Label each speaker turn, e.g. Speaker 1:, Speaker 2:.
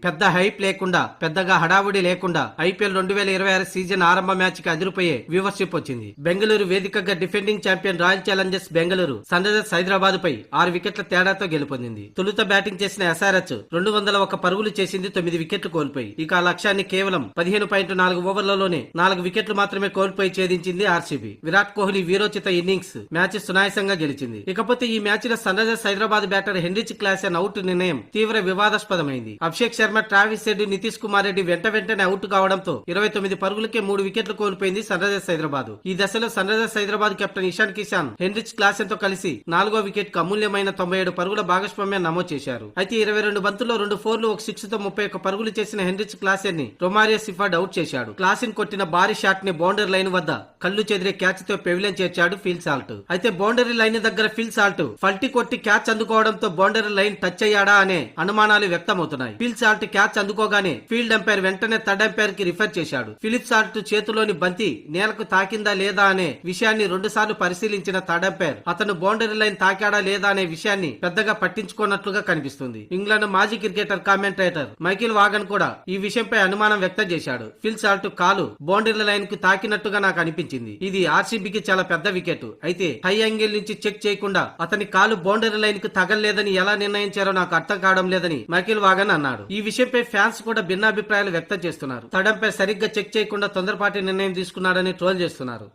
Speaker 1: పెద్ద హైప్ లేకుండా, పెద్దగా హడావుడి లేకుండా ఐపీఎల్ 2026 సీజన్ ఆరంభ మ్యాచ్ కి అదిరిపోయే వ్యూవర్షిప్ వచ్చింది. బెంగళూరు వేదికగా defending champion Royal Challengers Bengaluru sun Risers Hyderabad పై 6 వికెట్ల తేడాతో గెలుపొందింది. తొలుత బ్యాటింగ్ చేసిన ఎస్ఆర్హెచ్ 201 పరుగులు చేసింది, 9 వికెట్లు కోల్పోయి. ఇక ఆ లక్ష్యాన్ని కేవలం 15.4 ఓవర్లలోనే 4 వికెట్లు మాత్రమే కోల్పోయి ఛేదించింది ఆర్సీబీ. విరాట్ కోహ్లీ వీరోచిత ఇన్నింగ్స్ మ్యాచ్ సునాయాసంగా గెలిచింది. ఇకపోతే ఈ మ్యాచ్ లో sun Risers Hyderabad batter Heinrich Klaasen out నిర్ణయం తీవ్ర వివాదాస్పదమైంది. అభిషేక్ శర్మ, ట్రావిస్ హెడ్, నితీష్ కుమార్ రెడ్డి వెంటనే అవుట్ కావడంతో 29 పరుగులకే 3 వికెట్లు కోల్పోయింది సన్ రైజర్స్ హైదరాబాద్. ఈ దశలో sun Risers Hyderabad captain Ishan Kishan Heinrich Klaasen తో కలిసి 4వ వికెట్ కు అమూల్యమైన 97 పరుగుల భాగస్వామ్యాన్ని నమోదు చేశారు. అయితే 22 బంతుల్లో 2 ఫోర్లు, 1 సిక్స్ తో 31 పరుగులు చేసిన హెన్రిచ్ క్లాసెన్ ని రొమారియో సిఫర్డ్ అవుట్ చేశాడు. క్లాసెన్ కొట్టిన భారీ షాట్ ని బౌండరీ లైన్ వద్ద కళ్ళు చెదిరే క్యాచ్ తో పెవిలియన్ చేర్చాడు ఫిల్ సాల్ట్. అయితే బౌండరీ లైన్ దగ్గర ఫిల్ సాల్ట్ ఫల్టీ కొట్టి క్యాచ్ అందుకోవడంతో బౌండరీ లైన్ టచ్ అయ్యాడా అనే అనుమానాలు వ్యక్తమవుతున్నాయి. ఫిల్ సాల్ట్ క్యాచ్ అందుకోగానే ఫీల్డ్ అంపైర్ వెంటనే థర్డ్ అంపైర్ కి రిఫర్ చేశాడు. ఫిలిప్ సాల్ట్ చేతిలోని బంతి నేలకు తాకిందా లేదా అనే విషయాన్ని 2 సార్లు పరిశీలించిన థర్డ్ అంపైర్ అతను బౌండరీ లైన్ తాకాడా లేదా అనే విషయాన్ని పెద్దగా పట్టించుకున్నట్లుగా కనిపిస్తుంది. ఇంగ్లాండ్ మాజీ క్రికెటర్ కామెంటేటర్ మైకిల్ వాగన్ కూడా ఈ విషయంపై అనుమానం వ్యక్తం చేశాడు. ఫిల్ సాల్ట్ కాలు బౌండరీ లైన్ కు తాకినట్టుగా నాకు అనిపించింది. ఇది ఆర్సీబీకి చాలా పెద్ద వికెట్. అయితే హై యాంగిల్ నుంచి చెక్ చేయకుండా అతని కాలు బౌండరీ లైన్ కు తగలలేదని ఎలా నిర్ణయించారో నాకు అర్థం కావడం లేదని మైకిల్ వాగన్ అన్నాడు. ఈ విషయంపై ఫ్యాన్స్ కూడా భిన్నాభిప్రాయాలు వ్యక్తం చేస్తున్నారు. థర్డ్ అంపైర్ సరిగ్గా చెక్ చేయకుండా తొందరపాటి నిర్ణయం తీసుకున్నాడని ట్రోల్ చేస్తున్నారు.